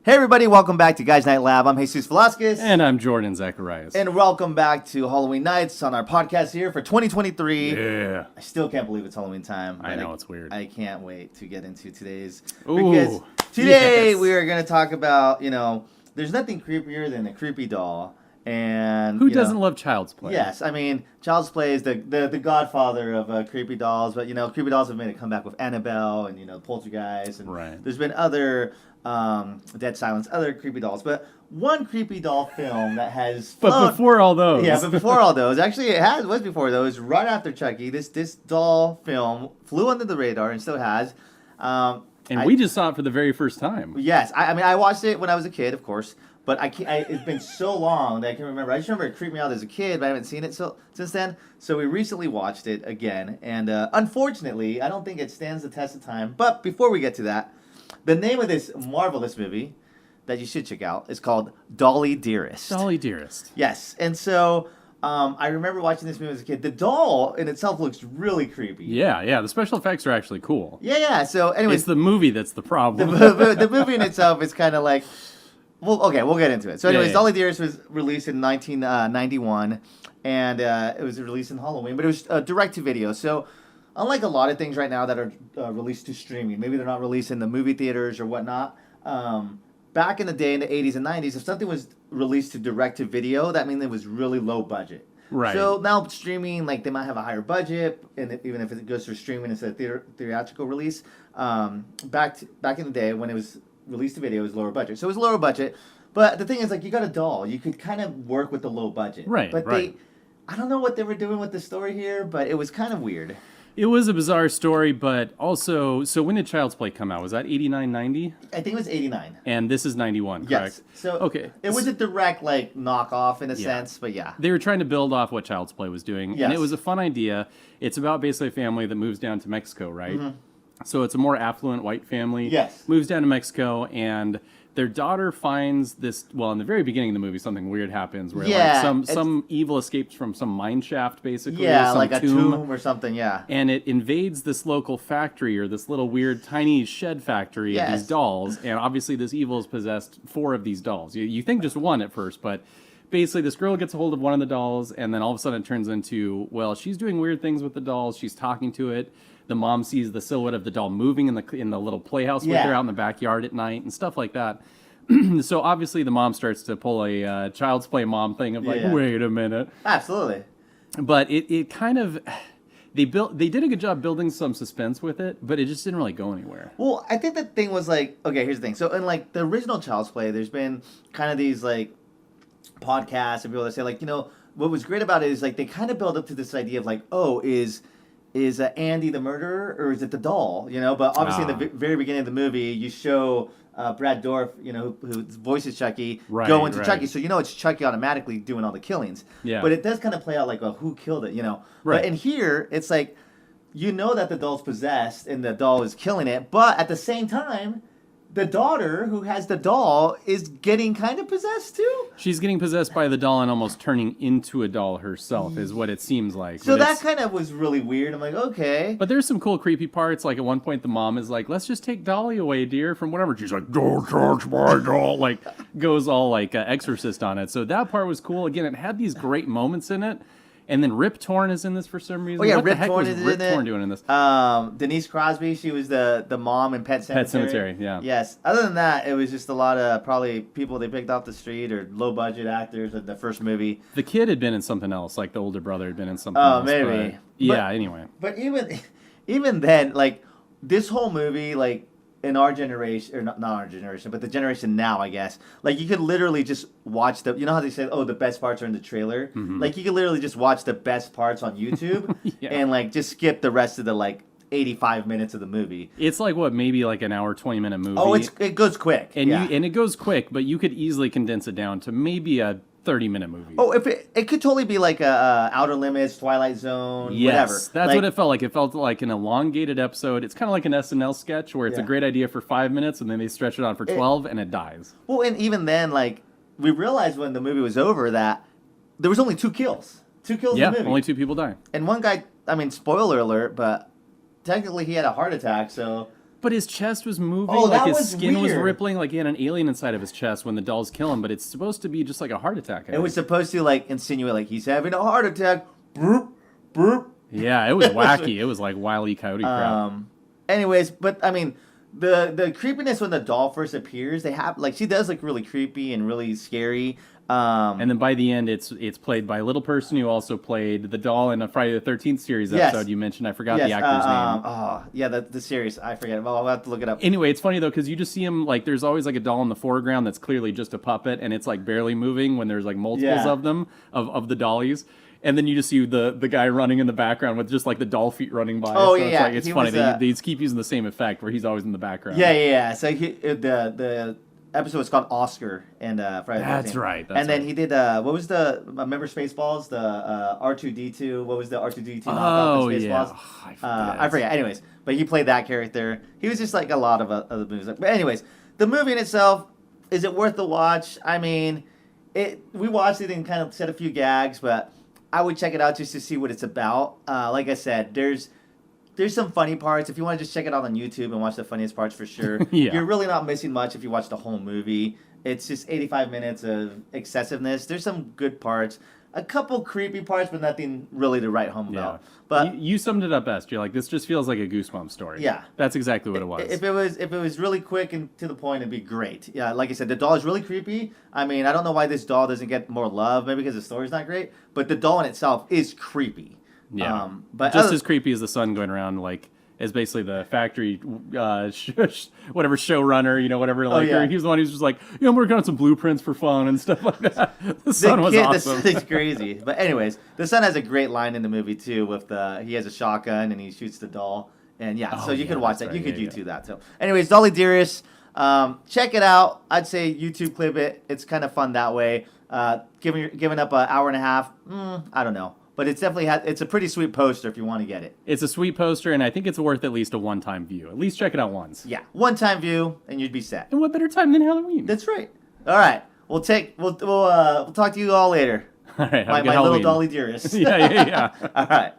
Hey everybody, welcome back to Guys Night Lab. I'm Jesus Velasquez. And I'm Jordan Zacharias. And welcome back to Halloween Nights on our podcast here for 2023. Yeah. I still can't believe it's Halloween time. I know, it's weird. I can't wait to get into today's. Ooh, because today yes. we are going to talk about, there's nothing creepier than a creepy doll. And who doesn't love Child's Play? Yes, I mean, Child's Play is the godfather of creepy dolls. But, creepy dolls have made a comeback with Annabelle and, Poltergeist. And right. There's been other... Dead Silence, other creepy dolls, but one creepy doll film that has But before all those. Yeah, but before all those. Actually, was before those. Right after Chucky, this doll film flew under the radar and still has. We just saw it for the very first time. Yes, I watched it when I was a kid, of course, but it's been so long that I can't remember. I just remember it creeped me out as a kid, but I haven't seen it since then. So we recently watched it again, and unfortunately, I don't think it stands the test of time. But before we get to that, the name of this marvelous movie that you should check out is called Dolly Dearest. Dolly Dearest. Yes. And so I remember watching this movie as a kid. The doll in itself looks really creepy. Yeah. The special effects are actually cool. Yeah. So anyways. It's the movie that's the problem. The movie in itself is kind of like... Well, okay, we'll get into it. So anyways, yeah. Dolly Dearest was released in 1991. And it was released in Halloween. But it was direct-to-video. So... Unlike a lot of things right now that are released to streaming, maybe they're not released in the movie theaters or whatnot. Back in the day, in the 80s and 90s, if something was released to direct-to-video, that means it was really low budget. Right. So now streaming, they might have a higher budget, and even if it goes through streaming instead of theatrical release. Back in the day, when it was released to video, it was lower budget. So it was lower budget. But the thing is, you got a doll. You could kind of work with the low budget. Right, But right. I don't know what they were doing with the story here, but it was kind of weird. It was a bizarre story, but also, so when did Child's Play come out? Was that 89, 90? I think it was 89. And this is 91, correct? Yes. So okay. It was a direct knockoff in a sense, but yeah. They were trying to build off what Child's Play was doing, Yes. and it was a fun idea. It's about basically a family that moves down to Mexico, right? Mm-hmm. So it's a more affluent white family. Yes. Moves down to Mexico, and their daughter finds this. Well, in the very beginning of the movie, something weird happens where some evil escapes from some mine shaft, basically. Yeah, some like a tomb or something. Yeah. And it invades this local factory or this little weird tiny shed factory of these dolls. And obviously, this evil has possessed 4 of these dolls. You think just one at first, but basically, this girl gets a hold of one of the dolls, and then all of a sudden, it turns into she's doing weird things with the dolls. She's talking to it. The mom sees the silhouette of the doll moving in the little playhouse with her out in the backyard at night and stuff like that. So obviously the mom starts to pull a Child's Play mom thing of wait a minute. Absolutely. But it kind of they did a good job building some suspense with it, but it just didn't really go anywhere. Well, I think the thing was okay, here's the thing. So in the original Child's Play, there's been kind of these podcasts and people that say what was great about it is they kind of build up to this idea of is Andy the murderer or is it the doll? But obviously in the very beginning of the movie, you show Brad Dourif, who voices Chucky, go into Chucky. So it's Chucky automatically doing all the killings. Yeah. But it does kind of play out who killed it, Right. But in here, it's that the doll's possessed and the doll is killing it. But at the same time, the daughter who has the doll is getting kind of possessed too. She's getting possessed by the doll and almost turning into a doll herself is what it seems like. So that kind of was really weird. I'm okay. But there's some cool creepy parts. At one point the mom is let's just take Dolly away, dear, from whatever. She's don't touch my doll. Goes all Exorcist on it. So that part was cool. Again, it had these great moments in it. And then Rip Torn is in this for some reason. Oh yeah, what Rip the heck Torn was is Rip in Torn it. doing in this? Denise Crosby, she was the mom in Pet Sematary. Pet Sematary, yeah. Yes. Other than that, it was just a lot of probably people they picked off the street or low budget actors at the first movie. The kid had been in something else. The older brother had been in something else. Oh, maybe. Anyway. But even then, this whole movie, in our generation, or not our generation, but the generation now, I guess, you could literally just watch how they say, the best parts are in the trailer? Mm-hmm. You could literally just watch the best parts on YouTube and, just skip the rest of the, 85 minutes of the movie. It's maybe an hour, 20-minute movie. Oh, it goes quick. And it goes quick, but you could easily condense it down to maybe a 30-minute movie. Oh, if it could totally be a Outer Limits, Twilight Zone, whatever. Yes, that's what it felt like. It felt like an elongated episode. It's kind of like an SNL sketch where it's a great idea for 5 minutes and then they stretch it on for 12 and it dies. Well, and even then, we realized when the movie was over that there was only 2 kills. 2 kills in the movie. Yeah, only 2 people die. And one guy, spoiler alert, but technically he had a heart attack, so... But his chest was moving, Oh, like that his was skin was weird. rippling, like he had an alien inside of his chest when the dolls kill him. But it's supposed to be just like a heart attack. It was supposed to like insinuate like he's having a heart attack. Boop, boop. Yeah, it was wacky. It was like Wile E. Coyote crap. Anyways, but I mean, the creepiness when the doll first appears, they have like she does look really creepy and really scary. And then by the end, it's played by a little person who also played the doll in a Friday the 13th series episode you mentioned. I forgot the actor's name. Oh, yeah, the series. I forget. Well, I'll have to look it up. Anyway, it's funny, though, because you just see him, like, there's always, like, a doll in the foreground that's clearly just a puppet, and it's, like, barely moving when there's, like, multiples of them, of the dollies. And then you just see the guy running in the background with just, like, the doll feet running by. Oh, so yeah, Like, it's funny. They keep using the same effect where he's always in the background. Yeah. So the episode was called Oscar and Friday the 13th. That's right. And then he did what was the remember Spaceballs, the R2D2? What was the R2D2 knockoff of Spaceballs? Yeah. I forget. Anyways, but he played that character. He was just like a lot of other movies. But anyways, the movie in itself, is it worth the watch? I mean, we watched it and kind of said a few gags, but I would check it out just to see what it's about. Like I said, there's some funny parts. If you want to just check it out on YouTube and watch the funniest parts for sure. You're really not missing much if you watch the whole movie. It's just 85 minutes of excessiveness. There's some good parts. A couple creepy parts, but nothing really to write home about. But you summed it up best. You're like, this just feels like a Goosebumps story. Yeah. That's exactly what it was. If it was really quick and to the point, it'd be great. Yeah, like I said, the doll is really creepy. I mean, I don't know why this doll doesn't get more love. Maybe because the story's not great. But the doll in itself is creepy. Yeah, but just as creepy as the son going around, like, as basically the factory, whatever showrunner, whatever. Like, he was the one who's just like, I'm working on some blueprints for fun and stuff like that. The son was awesome. The son is crazy. But anyways, the son has a great line in the movie too. With he has a shotgun and he shoots the doll, and so you could watch that. You could YouTube that. So, anyways, Dolly Dearest, check it out. I'd say YouTube clip it. It's kind of fun that way. Giving up an hour and a half. I don't know. But it's definitely it's a pretty sweet poster if you want to get it. It's a sweet poster, and I think it's worth at least a one-time view. At least check it out once. Yeah, one-time view, and you'd be set. And what better time than Halloween? That's right. All right, we'll talk to you all later. All right, have a good my Halloween. little Dolly Dearest. Yeah. All right.